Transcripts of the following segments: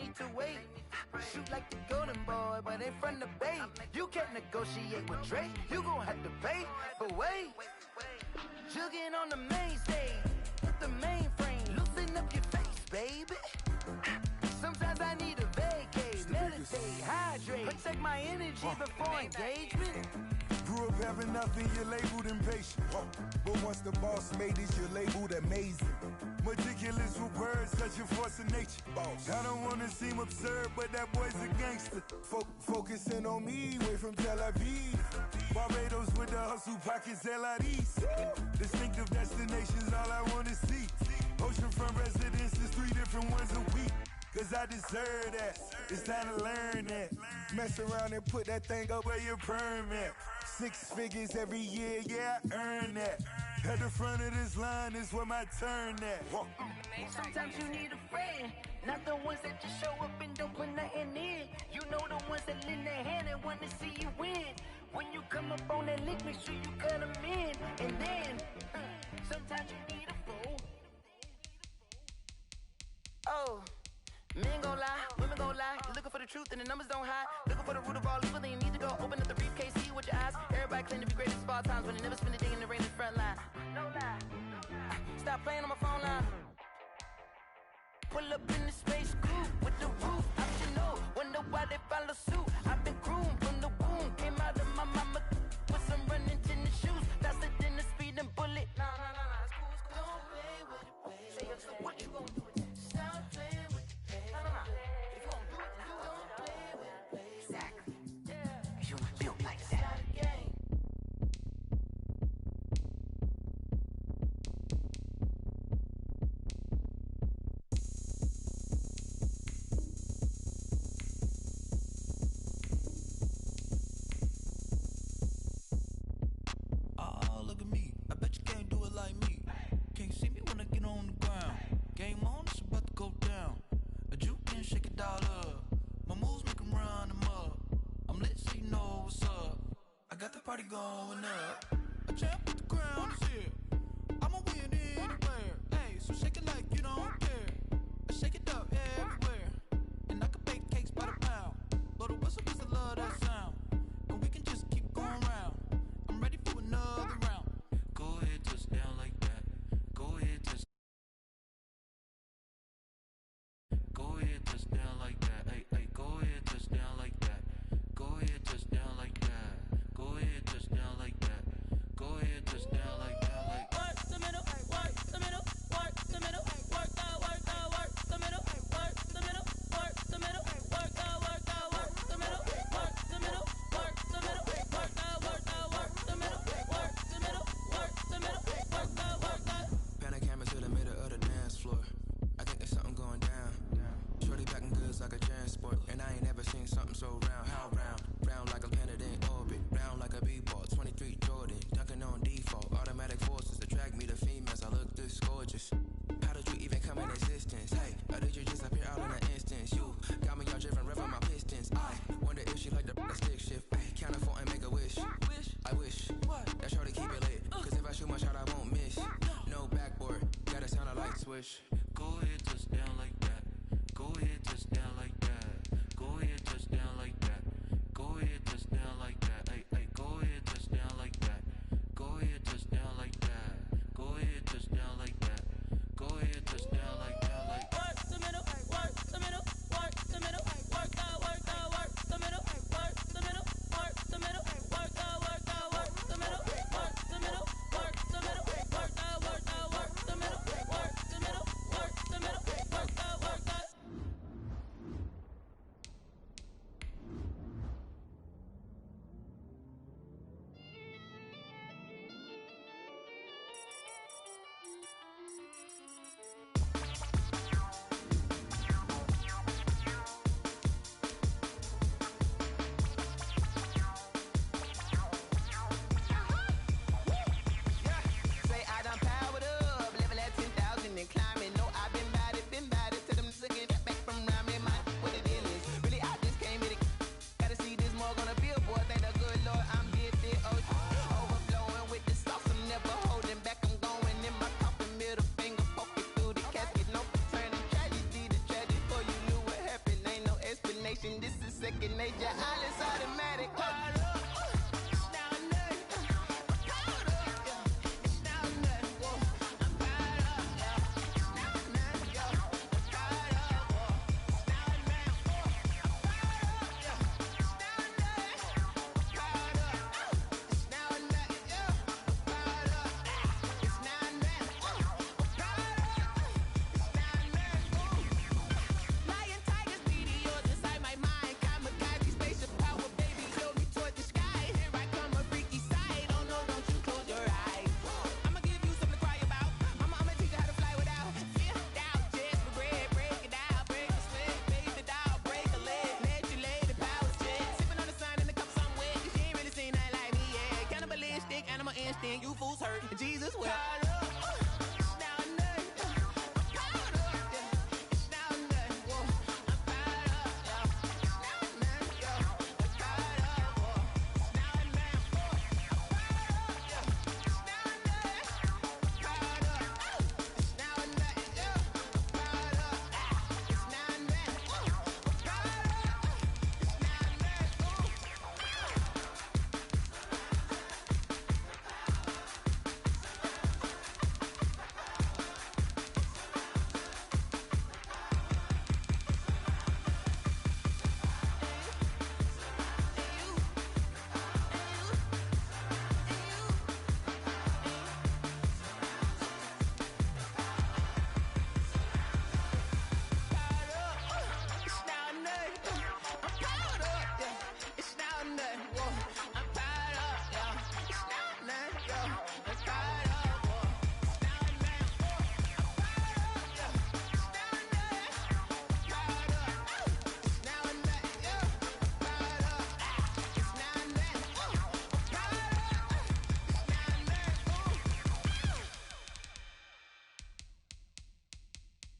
need to wait. Shoot like the golden boy, but in front of Bay. You can't negotiate with Drake, you gon' have to pay. But wait, jugging on the main stage, with the mainframe, loosen up your face, baby. Sometimes I need a vacate, meditate, hydrate, protect my energy before engagement. Grew up having nothing, you're labeled impatient. But once the boss made it, you're labeled amazing. Meticulous with words, such a force of nature. I don't wanna seem absurd, but that boy's a gangster. Focusing on me, way from Tel Aviv. Barbados with the hustle pockets, LIDs. Distinctive destinations, all I wanna see. Oceanfront residences, 3 different ones a week. Cause I deserve that, it's time to learn that. Mess around and put that thing up where your permit. 6 figures every year, yeah, I earn that. At the front of this line is where my turn at. Sometimes you need a friend, not the ones that just show up and don't put nothing in. You know the ones that lend their hand and wanna see you win. When you come up on that link, make sure you cut them in. And then, sometimes you need a fool. Oh. Men gon' lie, women gon' lie. You're looking for the truth and the numbers don't hide. Looking for the root of all evil, then you need to go open up the briefcase, see with your eyes. Everybody claim to be greatest of all times, when they never spend a day in the rain in the front line. No lie. Stop playing on my phone line. Pull up in the space coupe with the roof optional. Wonder why they follow suit. I've been groomed from the womb. Came out of my mama with some running tennis shoes. Faster than the speeding bullet. Nah, it's cool, it's cool. Don't play with it, baby. Say so what you gon' do with it? Stop playing with it. If you gon' do it, then don't play with it, baby. Exactly. Yeah. You built like that. Oh, look at me. I bet you can't do it like me. Can't see me when I get on the ground. Game on, it's about to go down. A juke and shake it all up. My moves make 'em run them up. I'm lit so you know what's up. I got the party going up. A champ with the crown is here. I'ma win anywhere. Hey, so shake it like you don't care. I shake it up everywhere. And I can bake cakes by the pound. Blow the whistle 'cause I love that sound. And we can just keep going round. I'm ready for another round. Go ahead, touch down like that. Go ahead, touch. Go ahead, touch down like that. Hey, go ahead, touch down like that. Go ahead, touch down like that. Go ahead, touch down like that. Go ahead, touch down like that. Like work the middle, work the middle, work the middle, work out, work the middle, work the middle, work the middle, work out, work the middle, work the middle, work the middle, work out, work the middle, work the middle, work the middle, work out. Pan a camera to the middle of the dance floor. I think there's something going down. Shorty packing goods like a transport, and I ain't never seen something so round. How round? Round like a planet in orbit, round like a b-ball. 23 Jordan, dunking on default. Automatic forces attract me to females. I look this gorgeous. How did you even come in existence? Hey, or did you just appear out in an instance? You got me all driven, revving my pistons. I wonder if she like the stick shift. Ay, count a 4 and make a wish. I wish that shorty keep it lit. 'Cause if I shoot my shot, I won't miss. No backboard, gotta sound a light switch. Go ahead, touch down like that. Go ahead, touch down like that. Go ahead, touch down like that. motion, this is second nature, all is automatic. You fools hurt. Jesus will.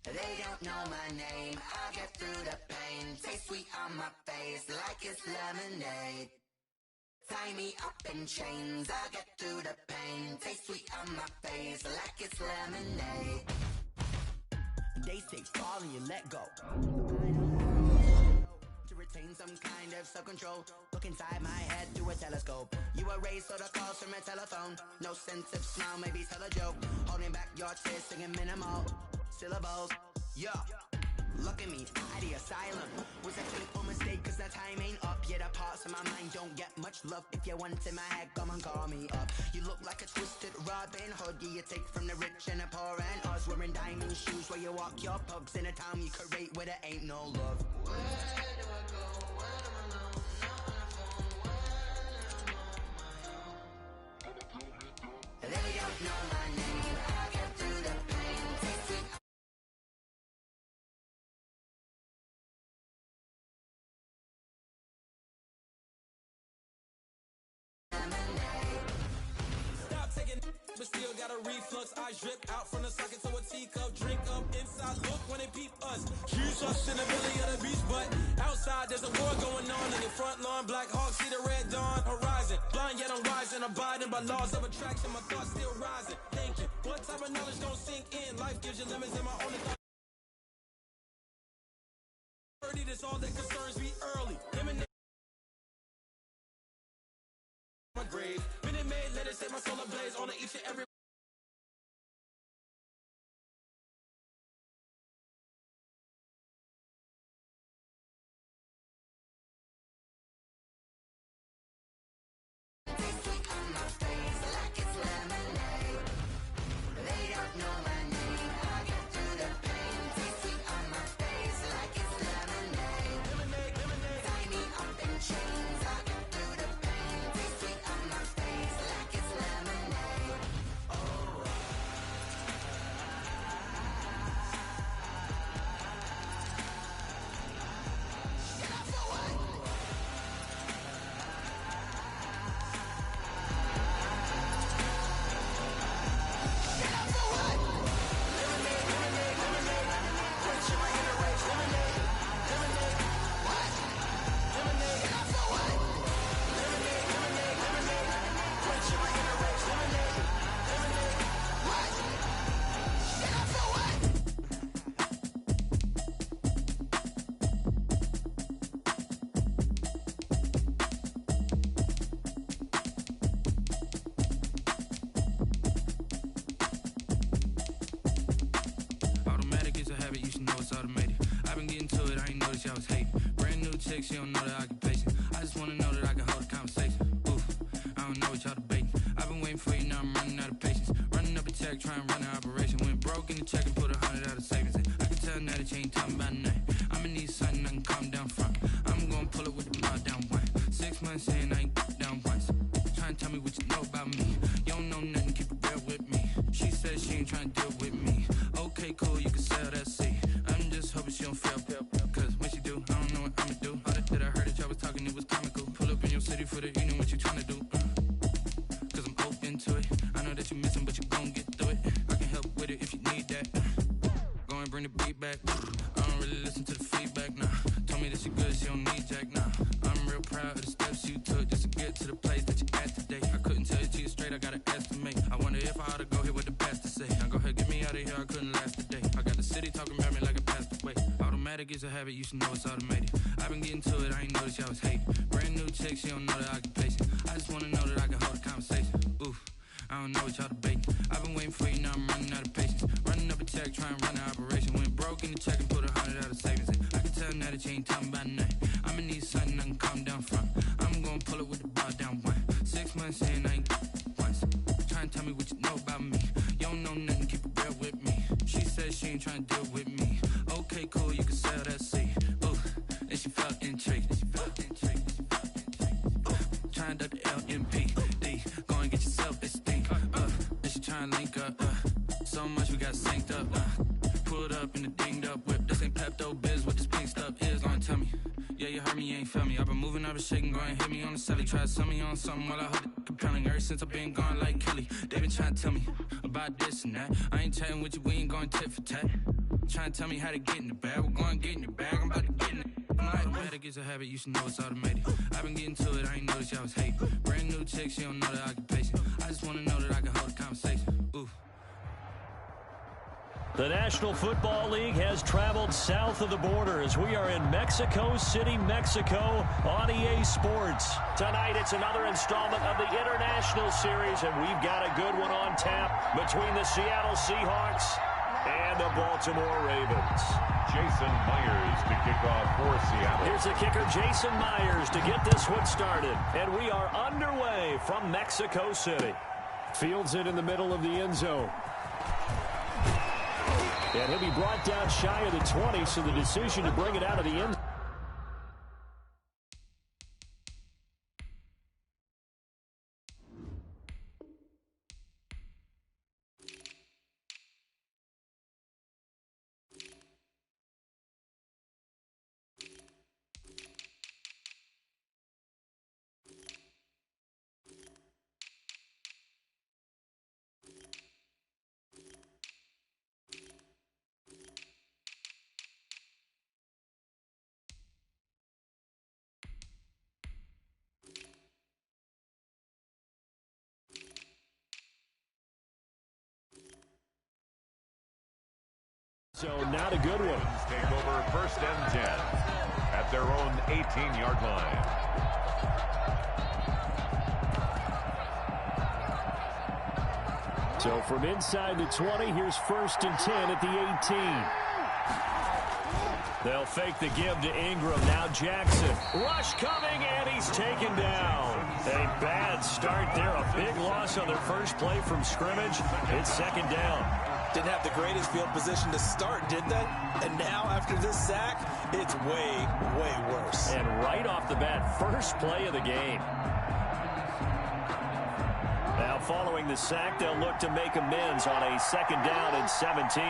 They don't know my name, I'll get through the pain. Taste sweet on my face like it's lemonade. Tie me up in chains, I'll get through the pain. Taste sweet on my face like it's lemonade. They say fall and you let go. To retain some kind of self-control. Look inside my head through a telescope. You erase all the calls from a telephone. No sense of smile, maybe tell a joke. Holding back your tears, singing minimal syllables. Yeah, look at me, at the asylum. Was a fateful mistake cause the time ain't up. Yeah, the parts of my mind don't get much love. If you want in my head, come and call me up. You look like a twisted Robin Hood. Yeah, you take from the rich and the poor and us. Wearing diamond shoes where you walk your pugs in a town you create where there ain't no love. Where do I go when I'm alone? Not on the phone, when I'm on my own. They don't know my name, I'll get through the pain. Taste sweet. Stop taking, but still got a reflux. I drip out from the socket to a teacup. Drink up inside, look when they peep us. Choose us in the belly of the beach, but outside there's a war going on in the front lawn. Black Hawk see the red dawn horizon. Blind yet I'm rising, abiding by laws of attraction. My thoughts still rising. Thinking, what type of knowledge don't sink in? Life gives you lemons and my only thought. That's all that concerns me early. My grave, minute made, let it set my soul ablaze on each and every. Taste sweet on my face like it's lemonade. They don't know my name, I'll get through the pain. Taste sweet on my face like it's lemonade. Tie me up in chains, I'll get through the pain. Taste sweet on my face like it's lemonade. she always hate. Brand new chick, she don't know the occupation. I just wanna know that I can hold a conversation. Oof, I don't know what y'all debating. I've been waiting for you, now I'm running out of patience. Running up a check, trying to run an operation. Went broke in the check and put 100 out of savings in. I can tell now that you ain't talking about nothing. I'ma need something I can calm down from. I'm gonna pull it with the bar down one. 6 months in, I ain't down once. Trying to tell me what you know about me. You don't know nothing, keep it real with me. She said she ain't trying to deal with me. Okay, cool, you can sell that seat. I'm just hoping she don't fail. Cause when she do, I don't know what I'ma do. All that I heard that y'all was talking, it was comical. Pull up in your city for the evening, what you trying to do? Cause I'm open to it. I know that you're missing, but you gon' get through it. I can help with it if you need that. Go and bring the beat back. I don't really listen to the feedback, nah. Told me that she good, she don't need jack, nah. I'm real proud of the steps you took just to get to the place that you're at today. I couldn't tell you to you straight, I gotta estimate. I wonder if I ought to go here with the pastor say. Now go ahead, get me out of here, I couldn't last a day. I got the city talking about me like I passed away. Automatic is a habit, you should know it's automated. I've been getting to it, I ain't noticed y'all was hate. Brand new chick, she don't know the occupation. I just wanna know that I can hold a conversation. Oof, I don't know what y'all debating. I've been waiting for you, now I'm running out of patience. Running up a check, trying to run an operation. Went broke in the check and put 100 out of savings in. I can tell now that you ain't talking about nothing. I'ma need something I can calm down from. I'm gonna pull it with the bar down one. 6 months in, I ain't once. Trying to tell me what you know about me. You don't know nothing, keep it real with me. She said she ain't trying to deal with me. Okay, cool, you can sell that seat. Ooh, and she felt intrigued. Trying to the LMPD. Go and get yourself esteem. And she trying to link up. So much we got synced up. Pulled up in the dinged up whip. This ain't Pepto Biz, what this pink stuff is. Gonna tell me. Yeah, you heard me, you ain't felt me. I've been moving, I've been shaking, go and hit me on the celly. Try to sell me on something while I hold it compelling. Ever since I've been gone like Kelly, they been trying to tell me about this and that. I ain't chatting with you, we ain't going tit for tat. Trying to tell me how to get in the bag. We're going to get in the bag, I'm about to get in it. Automatic is a habit, you should know it's automated. I've been getting to it, I ain't noticed y'all was hate. Brand new chick, she don't know the occupation. I just wanna know that I can hold a conversation. Ooh. The National Football League has traveled south of the border as we are in Mexico City, Mexico on EA Sports. Tonight it's another installment of the International Series, and we've got a good one on tap between the Seattle Seahawks and the Baltimore Ravens. Jason Myers to kick off for Seattle. Here's the kicker, Jason Myers, to get this one started. And we are underway from Mexico City. Fields it in the middle of the end zone. And he'll be brought down shy of the 20, so the decision to bring it out of the end. So not a good one. Take over 1st and 10 at their own 18-yard line. So from inside the 20, here's 1st and 10 at the 18. They'll fake the give to Ingram. Now Jackson. Rush coming, and he's taken down. A bad start there. A big loss on their first play from scrimmage. It's 2nd down. Didn't have the greatest field position to start, did they? And now, after this sack, it's way, way worse. And right off the bat, first play of the game. Now, following the sack, they'll look to make amends on a 2nd down and 17.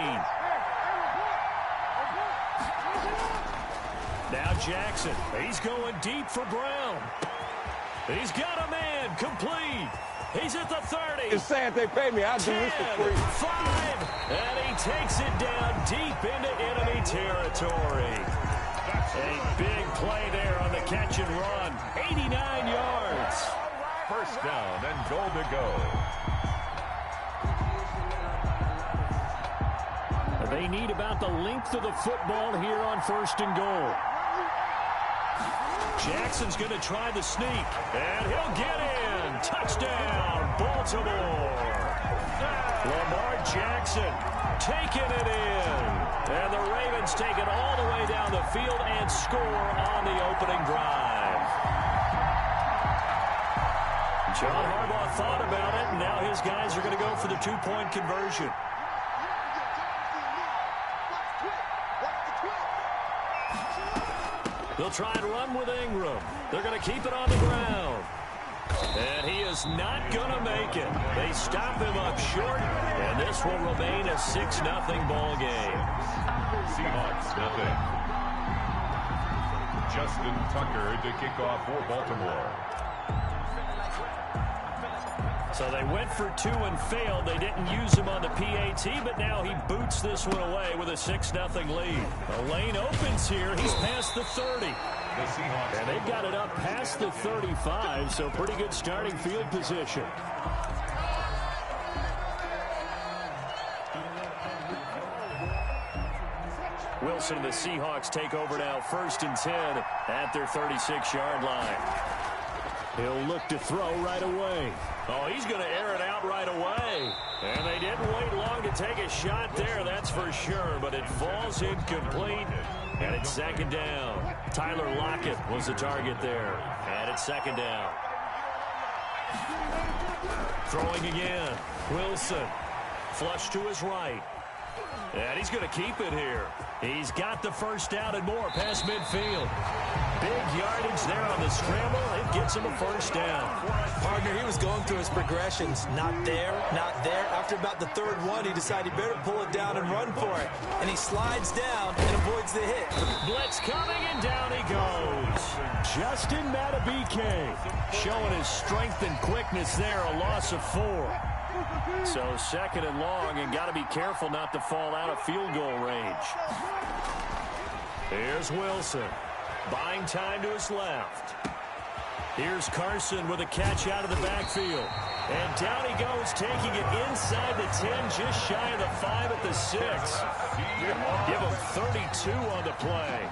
Now Jackson. He's going deep for Brown. He's got a man. Complete. He's at the 30. It's sad they pay me. I'll do this for free. 5. And he takes it down deep into enemy territory. A big play there on the catch and run. 89 yards. 1st down and goal to go. They need about the length of the football here on 1st and goal. Jackson's going to try the sneak, and he'll get in. Touchdown, Baltimore. Lamar Jackson taking it in. And the Ravens take it all the way down the field and can't score on the opening drive. John Harbaugh thought about it, and now his guys are going to go for the two-point conversion. They'll try and run with Ingram. They're going to keep it on the ground. And he is not going to make it. They stop him up short, and this will remain a 6-0 ball game. Seahawks, nothing. Justin Tucker to kick off for Baltimore. So they went for two and failed. They didn't use him on the PAT, but now he boots this one away with a 6-0 lead. The lane opens here. He's past the 30. And they've got it up past the 35, so pretty good starting field position. Wilson and the Seahawks take over now, 1st and 10 at their 36-yard line. He'll look to throw right away. Oh, he's going to air it out right away. And they didn't wait long to take a shot there, that's for sure. But it falls incomplete, and it's 2nd down. Tyler Lockett was the target there. And it's 2nd down. Throwing again. Wilson. Flush to his right. And he's going to keep it here. He's got the 1st down and more past midfield. Big yardage there on the scramble. It gets him a 1st down. Partner, he was going through his progressions. Not there, not there. After about the 3rd one, he decided he better pull it down and run for it. And he slides down and avoids the hit. Blitz coming, and down he goes. Justin Matabike showing his strength and quickness there. A loss of 4. So 2nd and long, and got to be careful not to fall out of field goal range. Here's Wilson. Buying time to his left. Here's Carson with a catch out of the backfield. And down he goes, taking it inside the 10, just shy of the 5 at the 6. Give him 32 on the play.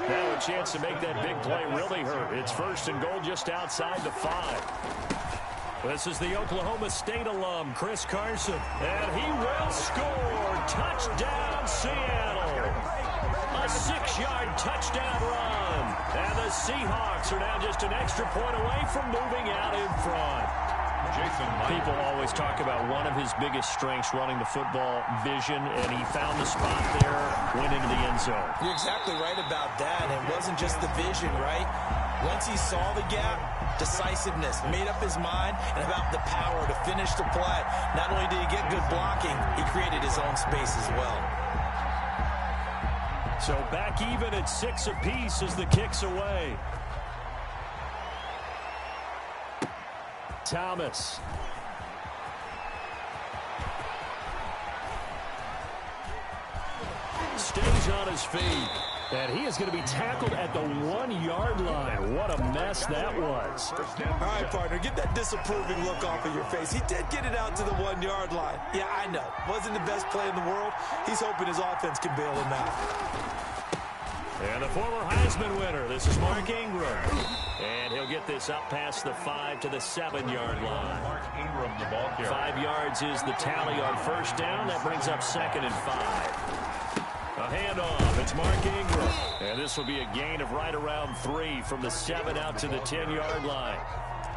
Now a chance to make that big play really hurt. It's 1st and goal just outside the 5. This is the Oklahoma State alum, Chris Carson. And he will score. Touchdown, Seattle. A 6-yard touchdown run. And the Seahawks are now just an extra point away from moving out in front. People always talk about one of his biggest strengths, running the football, vision, and he found the spot there, went into the end zone. You're exactly right about that. It wasn't just the vision, right? Once he saw the gap, decisiveness, made up his mind, and about the power to finish the play. Not only did he get good blocking, he created his own space as well. So back even at 6 apiece as the kick's away. Thomas. Stays on his feet. And he is going to be tackled at the 1-yard line. What a mess that was. All right, partner, get that disapproving look off of your face. He did get it out to the 1-yard line. Yeah, I know. Wasn't the best play in the world. He's hoping his offense can bail him out. And the former Heisman winner, this is Mark Ingram. And he'll get this up past the 5 to the 7-yard line. Mark Ingram, the ball carrier. 5 yards is the tally on 1st down. That brings up 2nd and 5. A handoff. It's Mark Ingram. And this will be a gain of right around 3 from the 7 out to the 10-yard line.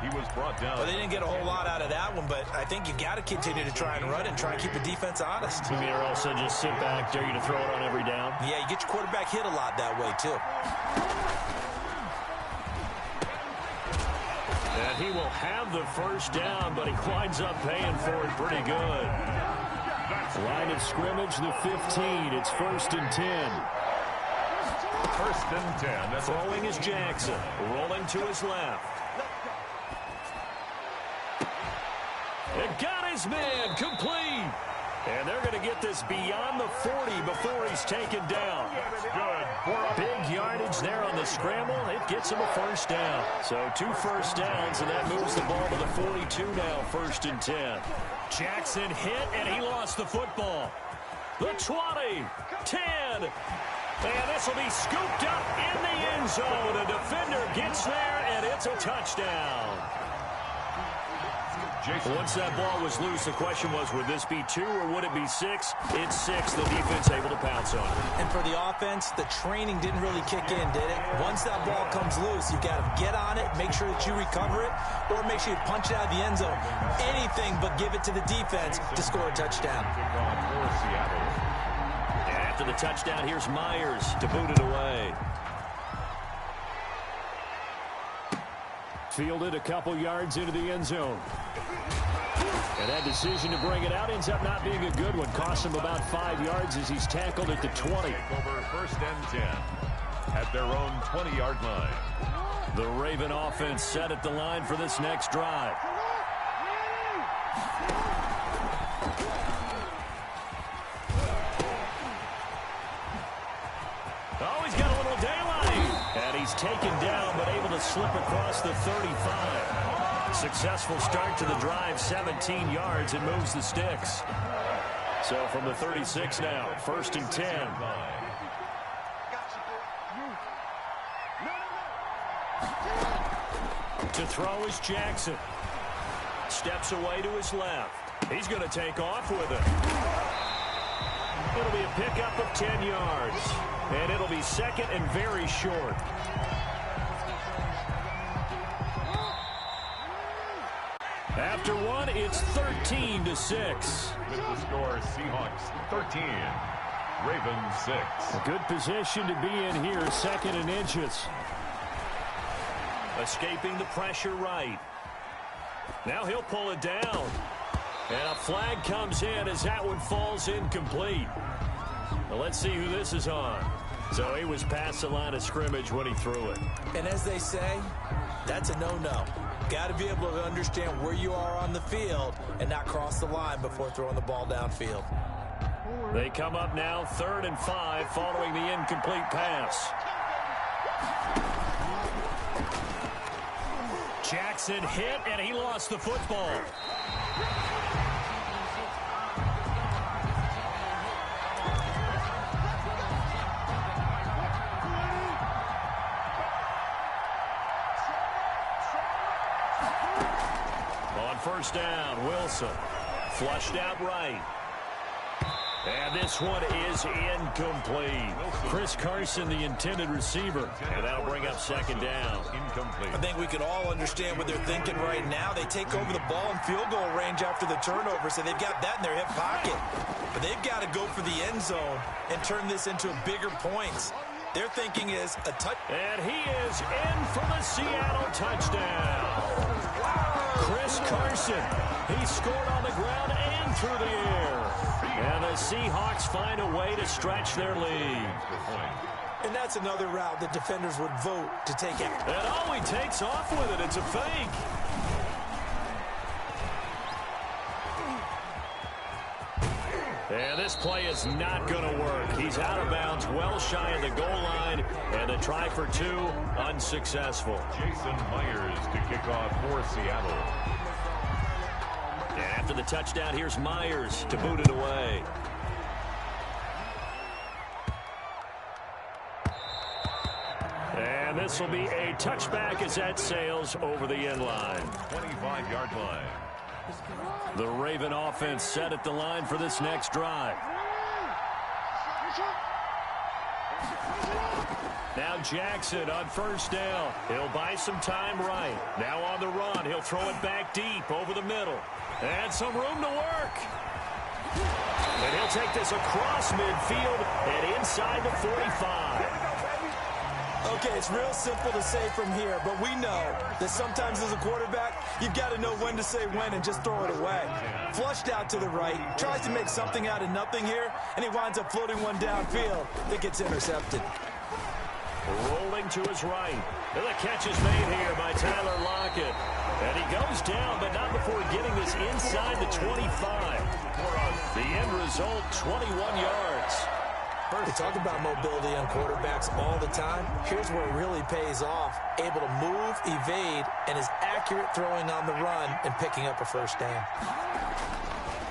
He was brought down. Well, they didn't get a whole lot out of that one, but I think you got to continue to try and run and try and keep the defense honest. You mean or also just sit back, dare you to throw it on every down? Yeah, you get your quarterback hit a lot that way, too. And he will have the 1st down, but he winds up paying for it pretty good. Line of scrimmage, the 15. It's 1st and 10. 1st and 10. That's throwing is Jackson. Rolling to his left. And got his man complete. And they're going to get this beyond the 40 before he's taken down. Big yardage there on the scramble. It gets him a 1st down. So 2 1st downs, and that moves the ball to the 42 now, 1st and 10. Jackson hit, and he lost the football. The 20, 10, and this will be scooped up in the end zone. A defender gets there, and it's a touchdown. Once that ball was loose, the question was, would this be 2 or would it be 6? It's 6. The defense able to pounce on it. And for the offense, the training didn't really kick in, did it? Once that ball comes loose, you've got to get on it, make sure that you recover it, or make sure you punch it out of the end zone. Anything but give it to the defense to score a touchdown. And after the touchdown, here's Myers to boot it away. Fielded a couple yards into the end zone. And that decision to bring it out ends up not being a good one. Costs him about 5 yards as he's tackled at the 20. Over 1st and 10 at their own 20-yard line. The Raven offense set at the line for this next drive. Oh, he's got a little daylight. And he's taken down, but able to slip across the 35. Successful start to the drive, 17 yards, and moves the sticks. So from the 36 now, 1st and 10. To throw is Jackson. Steps away to his left. He's going to take off with it. It'll be a pickup of 10 yards. And it'll be 2nd and very short. After one, it's 13-6. With the score, Seahawks 13, Ravens 6. A good position to be in here, 2nd and inches. Escaping the pressure right. Now he'll pull it down. And a flag comes in as that one falls incomplete. Well, let's see who this is on. So he was past the line of scrimmage when he threw it. And as they say, that's a no-no. Got to be able to understand where you are on the field and not cross the line before throwing the ball downfield. They come up now 3rd and 5 following the incomplete pass. Jackson hit, and he lost the football. On 1st down, Wilson flushed out right. And this one is incomplete. Chris Carson, the intended receiver. And that'll bring up 2nd down. Incomplete. I think we can all understand what they're thinking right now. They take over the ball in field goal range after the turnover, so they've got that in their hip pocket. But they've got to go for the end zone and turn this into bigger points. Their thinking is a touch. And he is in for the Seattle touchdown. Chris Carson, he scored on the ground and through the air. And the Seahawks find a way to stretch their lead. And that's another route that defenders would vote to take out. And oh, he takes off with it. It's a fake. And this play is not going to work. He's out of bounds, well shy of the goal line, and the try for 2 unsuccessful. Jason Myers to kick off for Seattle. And after the touchdown, here's Myers to boot it away. And this will be a touchback as that sails over the end line. 25-yard line. The Raven offense set at the line for this next drive. Now Jackson on 1st down. He'll buy some time right. Now on the run. He'll throw it back deep over the middle. And some room to work. And he'll take this across midfield and inside the 45. Okay, it's real simple to say from here, but we know that sometimes as a quarterback, you've got to know when to say when and just throw it away. Flushed out to the right, tries to make something out of nothing here, and he winds up floating one downfield that gets intercepted. Rolling to his right. And the catch is made here by Tyler Lockett. And he goes down, but not before getting this inside the 25. The end result, 21 yards. We talk about mobility on quarterbacks all the time. Here's where it really pays off. Able to move, evade, and is accurate throwing on the run and picking up a 1st down.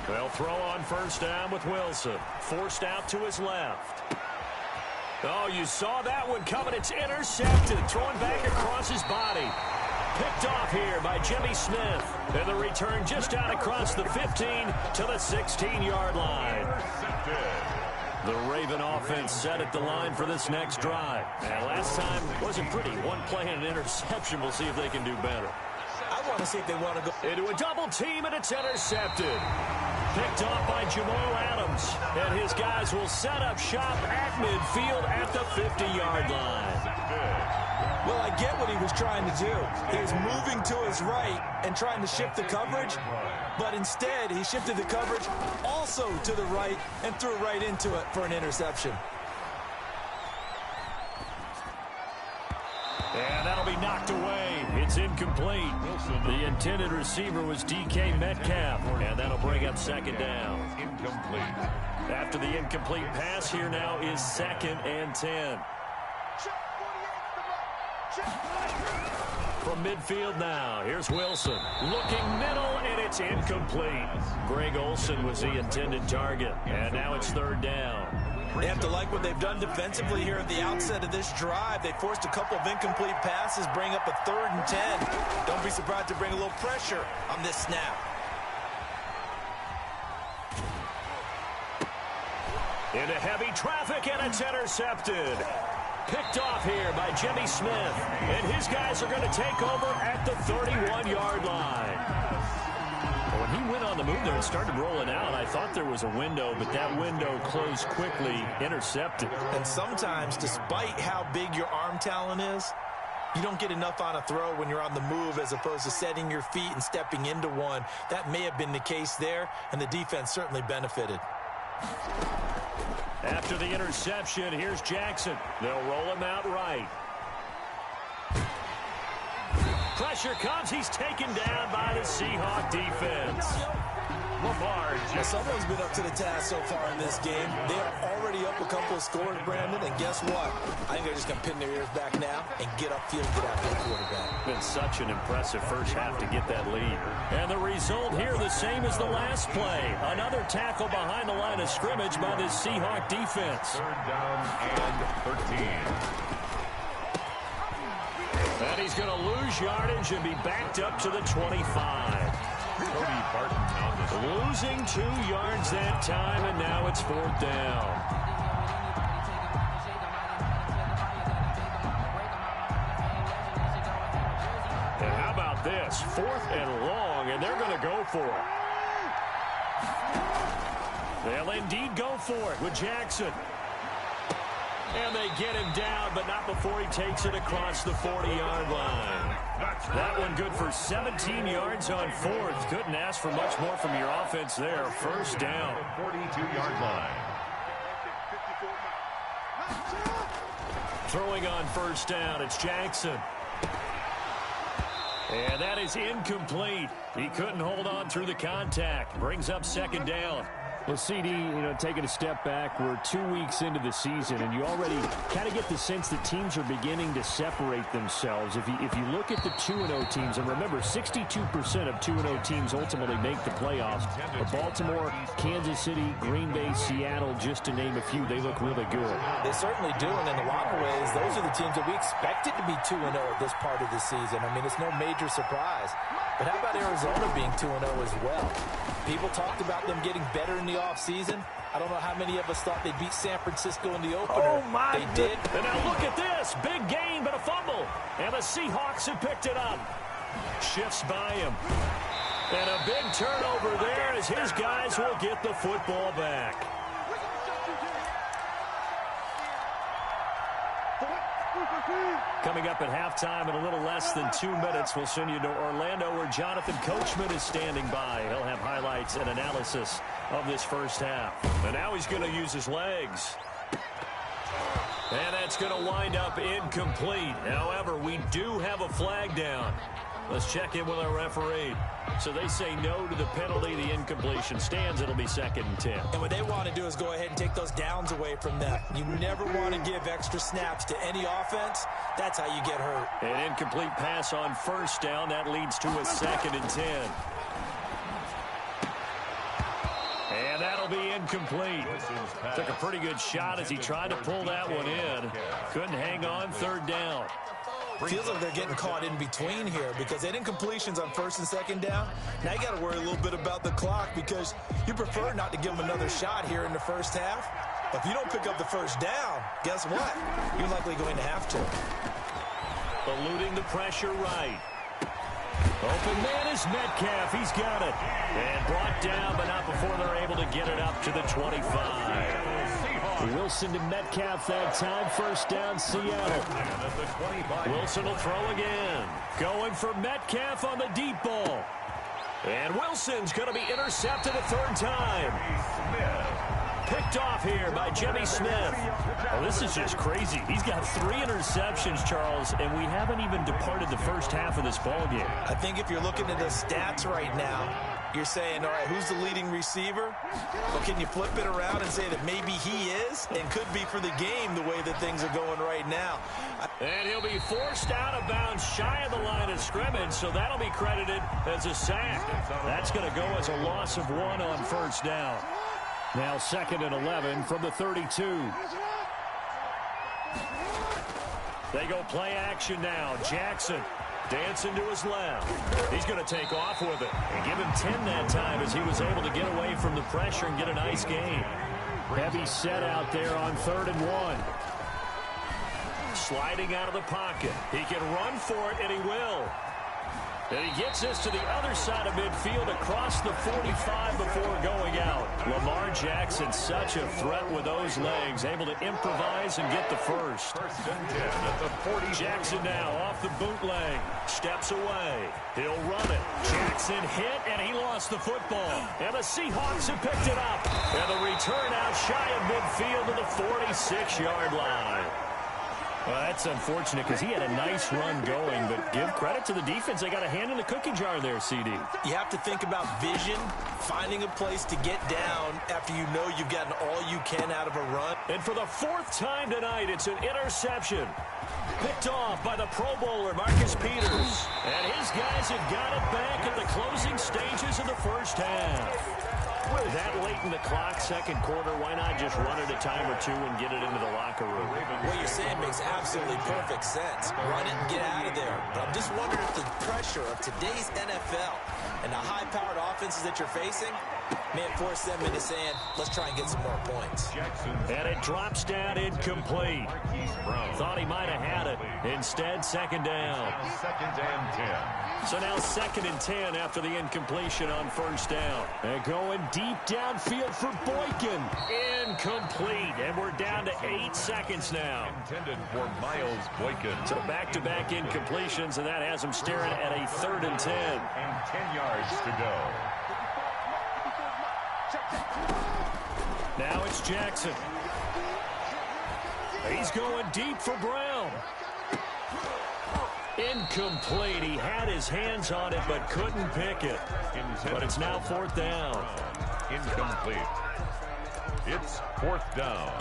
They'll throw on 1st down with Wilson. Forced out to his left. Oh, you saw that one coming. It's intercepted. Throwing back across his body. Picked off here by Jimmy Smith. And the return just out across the 15 to the 16-yard line. The Raven offense set at the line for this next drive. And last time wasn't pretty. One play and an interception. We'll see if they can do better. I want to see if they want to go into a double team, and it's intercepted. Picked off by Jamal Adams. And his guys will set up shop at midfield at the 50-yard line. Well, I get what he was trying to do. He was moving to his right and trying to shift the coverage, but instead he shifted the coverage also to the right and threw right into it for an interception. And that'll be knocked away. It's incomplete. The intended receiver was DK Metcalf, and that'll bring up second down. Incomplete. After the incomplete pass, here now is 2nd and 10. From midfield now, here's Wilson. Looking middle, and it's incomplete. Greg Olsen was the intended target, and now it's 3rd down. They have to like what they've done defensively here at the outset of this drive. They forced a couple of incomplete passes, bring up a 3rd and 10. Don't be surprised to bring a little pressure on this snap. Into heavy traffic, and it's intercepted. Picked off here by Jimmy Smith. And his guys are going to take over at the 31-yard line. When he went on the move there and started rolling out, I thought there was a window, but that window closed quickly, intercepted. And sometimes, despite how big your arm talent is, you don't get enough on a throw when you're on the move as opposed to setting your feet and stepping into one. That may have been the case there, and the defense certainly benefited. After the interception, here's Jackson. They'll roll him out right. Pressure comes. He's taken down by the Seahawk defense. Now, someone's been up to the task so far in this game. They are already up a couple of scores, Brandon, and guess what? I think they're just going to pin their ears back now and get upfield and get after the quarterback. Been such an impressive first half to get that lead. And the result here the same as the last play. Another tackle behind the line of scrimmage by this Seahawk defense. 3rd down and 13. And he's going to lose yardage and be backed up to the 25. Cody Barton on the losing 2 yards that time, and now it's 4th down. And how about this? 4th and long, and they're going to go for it. They'll indeed go for it with Jackson. And they get him down, but not before he takes it across the 40-yard line. That one good for 17 yards on 4th. Couldn't ask for much more from your offense there. 1st down. 42-yard line. Throwing on 1st down, it's Jackson. And that is incomplete. He couldn't hold on through the contact. Brings up 2nd down. Well, CD, taking a step back, we're 2 weeks into the season, and you already kind of get the sense that teams are beginning to separate themselves. If you look at the 2-0 teams, and remember, 62% of 2-0 teams ultimately make the playoffs. But Baltimore, Kansas City, Green Bay, Seattle, just to name a few, they look really good. They certainly do, and in a lot of ways, those are the teams that we expected to be 2-0 at this part of the season. I mean, it's no major surprise. But how about Arizona being 2-0 as well? People talked about them getting better in the offseason. I don't know how many of us thought they'd beat San Francisco in the opener. Oh, my They did. And now look at this. Big gain, but a fumble. And the Seahawks have picked it up. Shifts by him. And a big turnover there as his guys will get the football back. Coming up at halftime in a little less than 2 minutes, we'll send you to Orlando where Jonathan Coachman is standing by. He'll have highlights and analysis of this first half. And now he's going to use his legs. And that's going to wind up incomplete. However, we do have a flag down. Let's check in with our referee. So they say no to the penalty. The incompletion stands. It'll be 2nd and 10. And what they want to do is go ahead and take those downs away from them. You never want to give extra snaps to any offense. That's how you get hurt. An incomplete pass on 1st down. That leads to a 2nd and 10. And that'll be incomplete. Took a pretty good shot as he tried to pull that one in. Couldn't hang on. 3rd down. Feels like they're getting caught in between here because they didn't completions on first and second down. Now you got to worry a little bit about the clock because you prefer not to give them another shot here in the first half. But if you don't pick up the first down, guess what? You're likely going to have to. Eluding the pressure right. Open man is Metcalf. He's got it. And brought down, but not before they're able to get it up to the 25. Wilson to Metcalf that time. First down, Seattle. Wilson will throw again. Going for Metcalf on the deep ball. And Wilson's going to be intercepted a third time. Picked off here by Jimmy Smith. Oh, this is just crazy. He's got 3 interceptions, Charles, and we haven't even departed the first half of this ballgame. I think if you're looking at the stats right now, you're saying, all right, who's the leading receiver? Well, can you flip it around and say that maybe he is and could be for the game the way that things are going right now? And he'll be forced out of bounds shy of the line of scrimmage, so that'll be credited as a sack. That's going to go as a loss of 1 on first down. Now 2nd and 11 from the 32. They go play action now. Jackson dancing to his left. He's going to take off with it and give him 10 that time as he was able to get away from the pressure and get a nice gain. Heavy set out there on 3rd and 1. Sliding out of the pocket. He can run for it, and he will. And he gets this to the other side of midfield across the 45 before going out. Lamar Jackson, such a threat with those legs, able to improvise and get the first. First and 10 at the 40. Jackson now off the bootleg. Steps away. He'll run it. Jackson hit, and he lost the football. And the Seahawks have picked it up. And the return out shy of midfield to the 46-yard line. Well, that's unfortunate because he had a nice run going, but give credit to the defense. They got a hand in the cookie jar there, CD. You have to think about vision, finding a place to get down after you know you've gotten all you can out of a run. And for the 4th time tonight, it's an interception. Picked off by the Pro Bowler, Marcus Peters. And his guys have got it back at the closing stages of the first half. That late in the clock, second quarter, why not just run it a time or two and get it into the locker room? What you're saying makes absolutely perfect sense. Run it and get out of there. But I'm just wondering if the pressure of today's NFL and the high-powered offenses that you're facing may force them into saying, let's try and get some more points. And it drops down incomplete. Thought he might have had it. Instead, 2nd down. 2nd and 10. So now 2nd and 10 after the incompletion on first down. And going deep downfield for Boykin. Incomplete. And we're down to 8 seconds now. Intended for Miles Boykin. So back-to-back incompletions, and that has him staring at a 3rd and 10. And 10 yards to go. Now it's Jackson. He's going deep for Brown. Incomplete. He had his hands on it but couldn't pick it. But it's now 4th down. Incomplete. It's 4th down.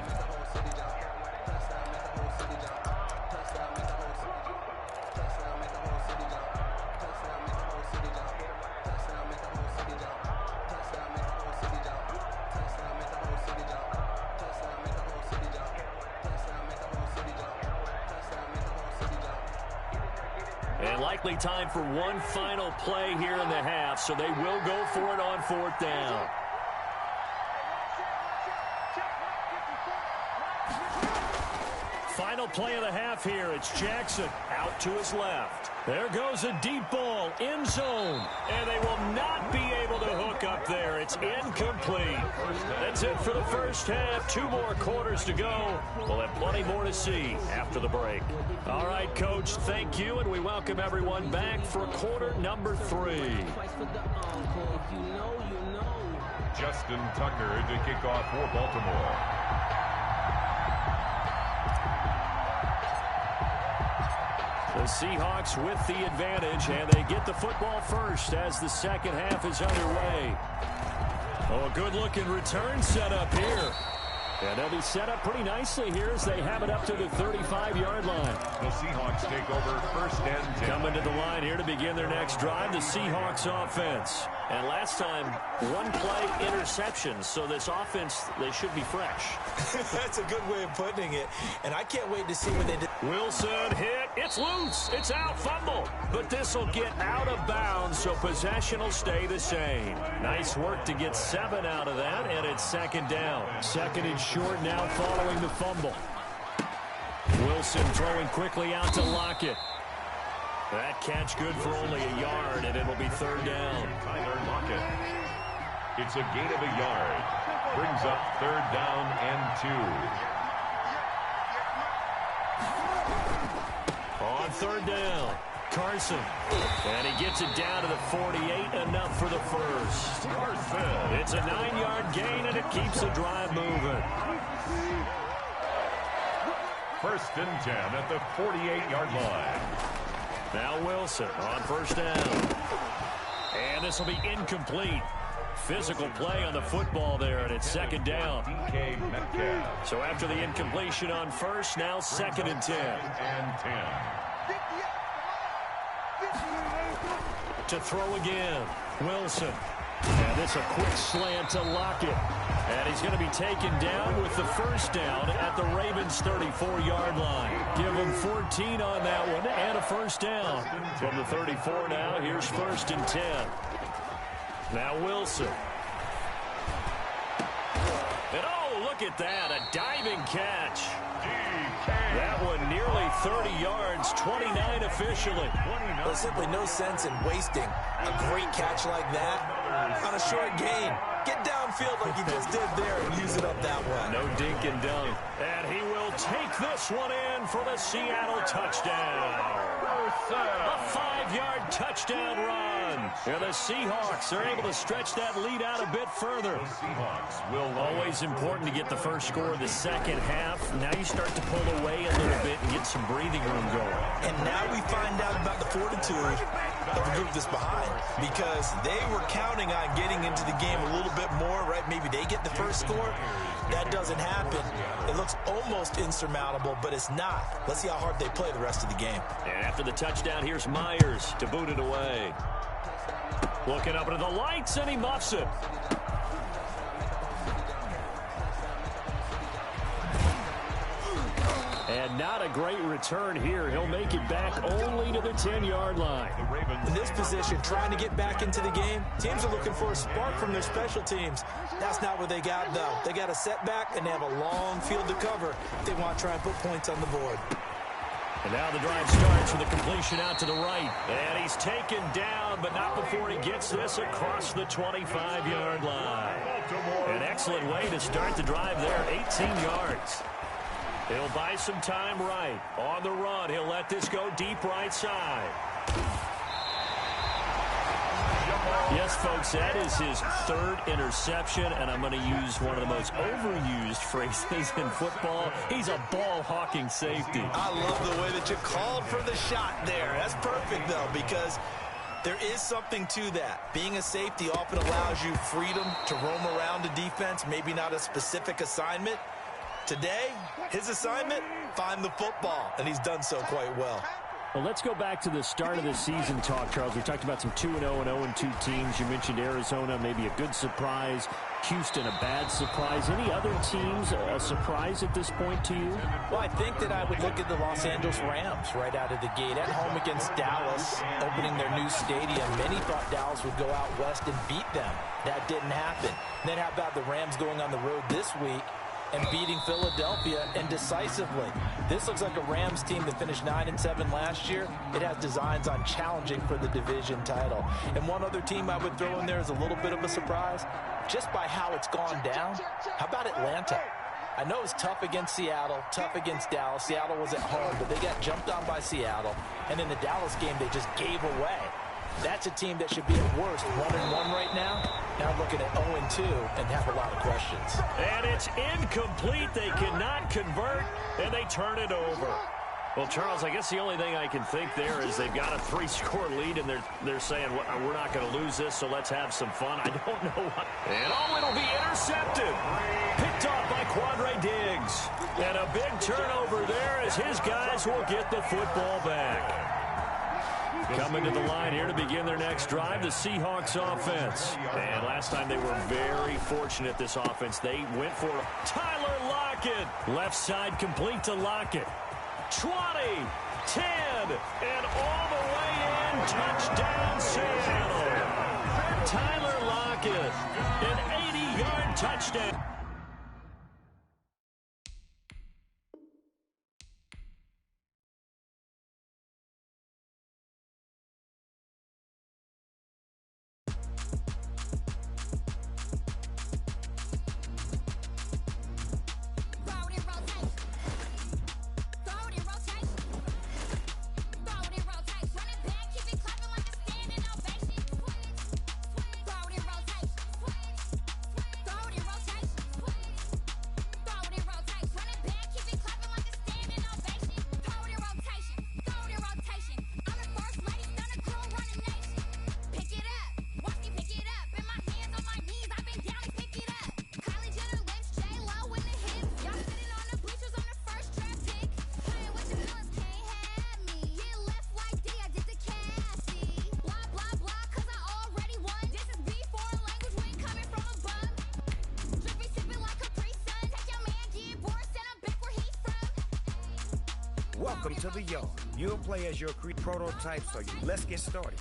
And likely time for one final play here in the half, so they will go for it on 4th down. Final play of the half here. It's Jackson out to his left. There goes a deep ball, end zone. And they will not be able to hook up there. It's incomplete. That's it for the first half. 2 more quarters to go. We'll have plenty more to see after the break. All right, Coach, thank you, and we welcome everyone back for quarter number 3. Justin Tucker to kick off for Baltimore. The Seahawks with the advantage, and they get the football first as the second half is underway. Oh, a good-looking return set up here. And they'll be set up pretty nicely here as they have it up to the 35-yard line. The Seahawks take over 1st and 10. Coming to the line here to begin their next drive, the Seahawks offense. And last time, one play interception. So this offense, they should be fresh. That's a good way of putting it. And I can't wait to see what they do. Wilson hit. It's loose. It's out. Fumble. But this will get out of bounds, so possession will stay the same. Nice work to get 7 out of that, and it's second down. Second and short now following the fumble. Wilson throwing quickly out to Lockett. That catch good for only a yard, and it'll be third down. Tyler Lockett. It's a gain of a yard. Brings up third down and 2. On third down, Carson. And he gets it down to the 48, enough for the first. Carson. It's a 9-yard gain, and it keeps the drive moving. First and 10 at the 48-yard line. Now Wilson on first down. And this will be incomplete. Physical play on the football there, and it's second down. DK Metcalf. So after the incompletion on first, now second and 10. And 10. To throw again, Wilson. And this a quick slant to Lockett. And he's going to be taken down with the first down at the Ravens' 34-yard line. Give him 14 on that one and a first down. From the 34 now, here's first and 10. Now Wilson. And oh, look at that, a diving catch. That one nearly 30 yards, 29 officially. There's simply no sense in wasting a great catch like that on a short gain. Get downfield like you just did there and use it up that way. No dink and dunk. And he will take this one in for the Seattle touchdown. A 5-yard touchdown run. And the Seahawks are able to stretch that lead out a bit further. The Seahawks will always important to get the first score of the second half. Now you start to pull away a little bit and get some breathing room going. And now we find out about the fortitude of the group that's behind, because they were counting on getting into the game a little bit more, right? Maybe they get the first score. That doesn't happen. It looks almost insurmountable, but it's not. Let's see how hard they play the rest of the game. And after the touchdown, here's Myers to boot it away. Looking up into the lights, and he muffs it. And not a great return here. He'll make it back only to the 10-yard line. In this position, trying to get back into the game, teams are looking for a spark from their special teams. That's not what they got, though. They got a setback, and they have a long field to cover if they want to try and put points on the board. And now the drive starts with a completion out to the right. And he's taken down, but not before he gets this across the 25-yard line. An excellent way to start the drive there, 18 yards. He'll buy some time right. On the run, he'll let this go deep right side. Yes, folks, that is his third interception, and I'm going to use one of the most overused phrases in football. He's a ball-hawking safety. I love the way that you called for the shot there. That's perfect, though, because there is something to that. Being a safety often allows you freedom to roam around a defense, maybe not a specific assignment. Today, his assignment, find the football, and he's done so quite well. Well, let's go back to the start of the season talk, Charles. We talked about some 2-0 and 0-2 teams. You mentioned Arizona, maybe a good surprise. Houston, a bad surprise. Any other teams a surprise at this point to you? Well, I think that I would look at the Los Angeles Rams right out of the gate. At home against Dallas, opening their new stadium. Many thought Dallas would go out west and beat them. That didn't happen. Then how about the Rams going on the road this week and beating Philadelphia, and decisively? This looks like a Rams team that finished 9-7 last year. It has designs on challenging for the division title. And one other team I would throw in there is a little bit of a surprise, just by how it's gone down. How about Atlanta? I know it's tough against Seattle, tough against Dallas. Seattle was at home, but they got jumped on by Seattle. And in the Dallas game, they just gave away. That's a team that should be at worst 1-1 right now. Now looking at 0-2 and have a lot of questions. And it's incomplete. They cannot convert, and they turn it over. Well, Charles, I guess the only thing I can think there is they've got a 3-score lead, and they're saying, we're not going to lose this, so let's have some fun. I don't know what. And it'll be intercepted. Picked off by Quandre Diggs. And a big turnover there as his guys will get the football back. Coming to the line here to begin their next drive, the Seahawks offense. And last time they were very fortunate, this offense. They went for Tyler Lockett. Left side complete to Lockett. 20, 10, and all the way in. Touchdown, Seattle. Tyler Lockett, an 80-yard touchdown. Welcome to the yard. You'll play as your prototype, so let's get started.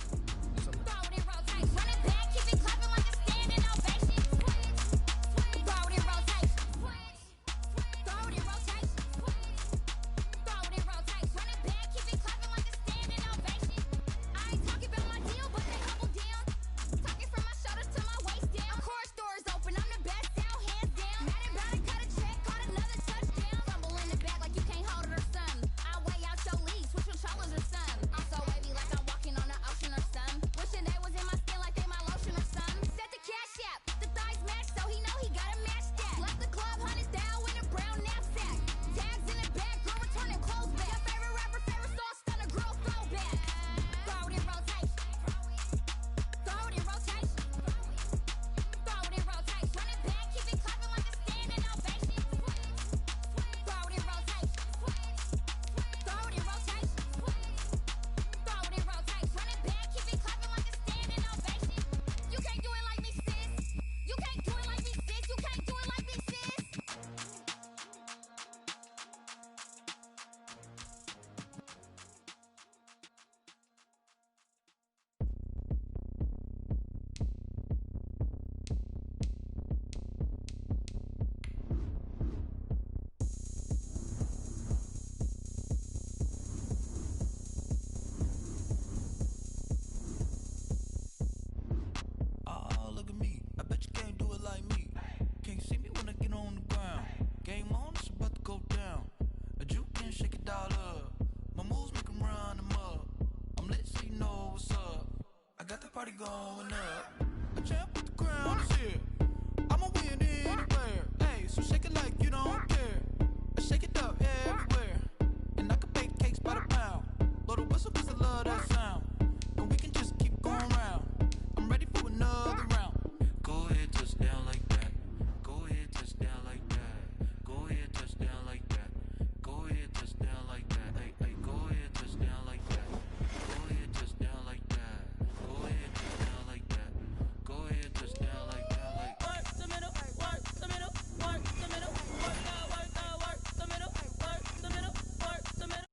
Going up, a champ with the crown is here. I'ma win anywhere. Hey, so shake it like you don't care. I shake it up everywhere, and I can bake cakes by the pound. Blow the whistle 'cause I love that sound, and we can just keep going round. I'm ready for another round. Go ahead, touch down like that. Go ahead, touch down like that. Go ahead, touch down like that. Go ahead, touch down like that. Hey, hey, go ahead, touch down like that. Go ahead, touch down like that. Go ahead, touch down like that. Go ahead, touch down like that. Like work the middle, work the middle, work the middle, work the middle, work the middle, work the middle.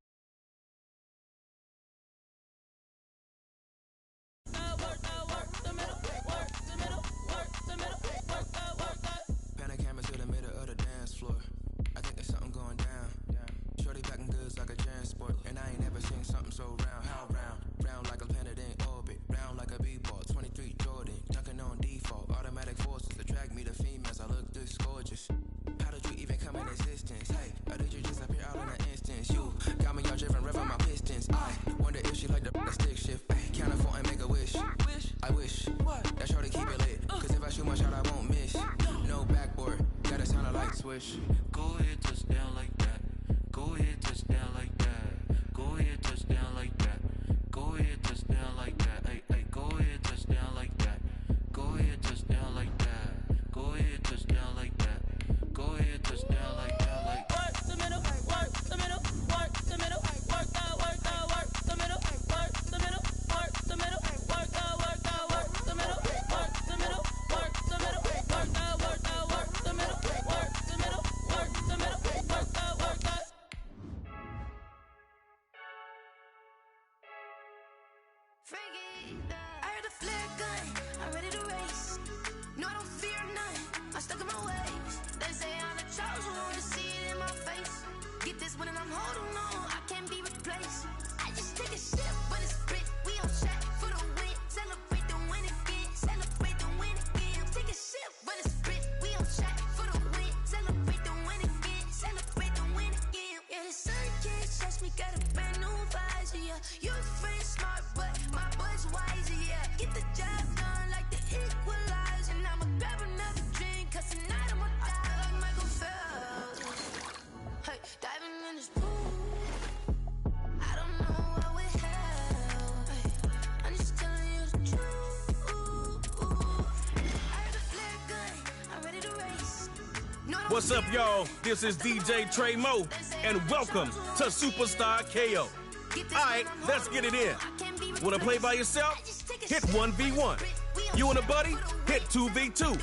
Panic camera to the middle of the dance floor. I think there's something going down. Shorty packing goods like a transport, and I ain't never seen something so round. How round? Round like a planet in orbit, round like a b-ball. 23 Jordan, dunking on default. Automatic forces attract me to females. I look this gorgeous. How did you even come in existence? Hey, or did you just appear out in an instance? You got me all driven, revving my pistons. I wonder if she like the stick shift. Count a four and make a wish. I wish that shorty keep it lit. 'Cause if I shoot my shot, I won't miss. No backboard, gotta sound a light switch. Go ahead, touch down like that. Go ahead, touch down like that. Go ahead, touch down like that. Go ahead, touch down like that. Hey, hey, go ahead, touch down like that. Go ahead, touch down like that. Go ahead, touch down like that. Go ahead, touch down like that. Like work the middle, work the middle, work the middle, work the middle, work the middle, work the middle, work I heard a flare gun, I'm ready to race. No, I don't fear none, I'm stuck in my ways. They say I'm the chosen one, to see it in my face. Get this one and I'm holding on, I can't be replaced. I just take a sip when it's split, we on track for the win. Celebrate the win again, celebrate the win again. Take a sip when it's split, we on track for the win. Celebrate the win again, celebrate the win again. Yeah, the sun can't touch me, got a brand new visor, yeah. You're friend smart, but my boy's wiser, yeah. Get the job done like the equalizer. And I'ma grab another drink, cause tonight I'ma die like Michael Phelps. Hey, diving in this pool, I don't know what we have. Hey, I'm just telling you the truth. I heard a flare gun, I'm ready to race. No, What's up, y'all? This is DJ Trey Mo, and welcome to Superstar KO. Alright, let's get it in. Wanna play by yourself? Hit 1v1. You and a buddy? Hit 2v2.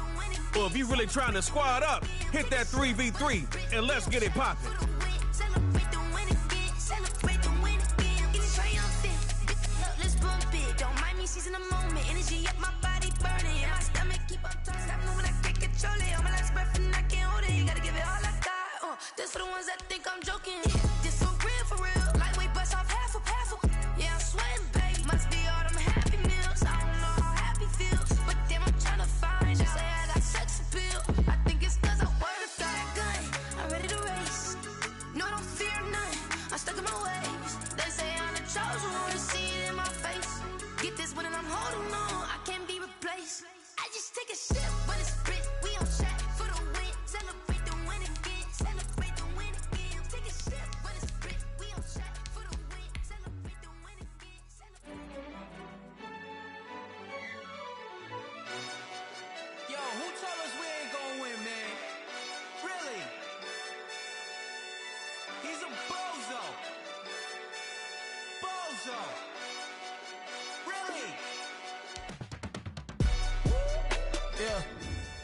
Or if you really trying to squad up, hit that 3v3, and let's get it poppin'. Celebrate the win again, celebrate the win again. It's triumphant, let's bump it. Don't mind me seizing the moment, energy up my body burning. And my stomach keep on turning, stop moving, I can't control it. On my last breath and I can't hold it, you gotta give it all I got. This for the ones that think I'm joking. This for real. Lightweight bust off half a. Yeah, I'm sweating, baby. Must be all them happy meals. I don't know how happy feels, but damn, I'm trying to find out. Say I got sex appeal. I think it's cause I wear the fire gun. I'm ready to race. No, I don't fear none. I'm stuck in my ways. They say I'm the chosen one, to see it in my face. Get this one and I'm holding on, I can't be replaced. I just take a sip when it's split. We on track for the win. Celebrate the win again. Celebrate the win again. Take a sip when it's split. We on track for the win. Celebrate the win again. Yo, who told us we ain't gonna win, man? Really? He's a bozo. Bozo. Really? Yeah.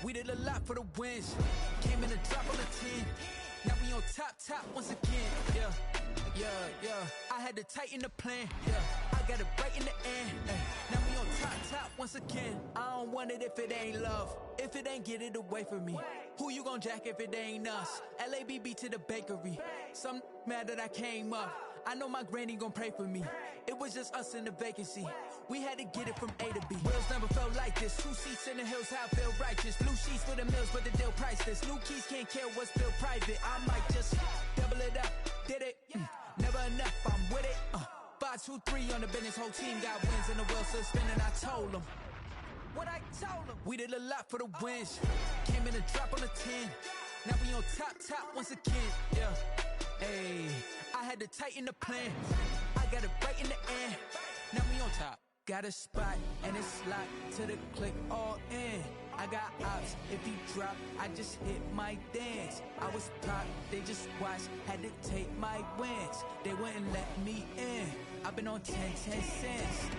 We did a lot for the wins. Came in a drop on the 10. Now we on top once again. Yeah. I had to tighten the plan. Yeah. I got it right in the end. Ay. Now we on top once again. I don't want it if it ain't love. If it ain't, get it away from me. Who you gon' jack if it ain't us? LABB to the bakery. Some mad that I came up. I know my granny gon' pray for me. It was just us in the vacancy. We had to get it from A to B. Wheels never felt like this. 2 seats in the hills, how I feel righteous. Blue sheets for the mills, but the deal priceless. New keys can't care what's still private. I might just double it up. Did it? Never enough, I'm with it. 5, 2, 3 on the business. Whole team got wins and the wheels still spinning. I told them what I told them. We did a lot for the wins. Came in a drop on the 10. Now we on top once again. Yeah. Hey, I had to tighten the plan. I got it right in the end. Now we on top. Got a spot and it's locked to the click all in. I got ops, if he drop, I just hit my dance. I was pop, they just watched, had to take my wins. They wouldn't let me in. I've been on 10 cents.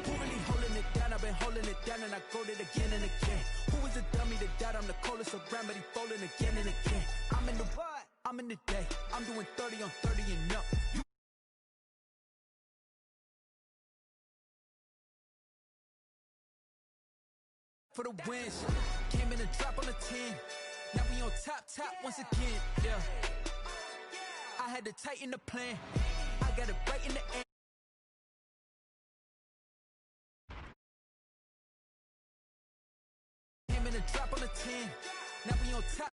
Who really holding it down? I've been holding it down and I go it again and again. Who is the dummy that died? I'm the coldest around, but he folding again and again. I'm in the what? I'm in the day. I'm doing 30 on 30 and up. For the wins, came in a drop on the 10. Now we on top once again. Yeah. I had to tighten the plan. I got it right in the end. Came in a drop on the 10. Now we on top.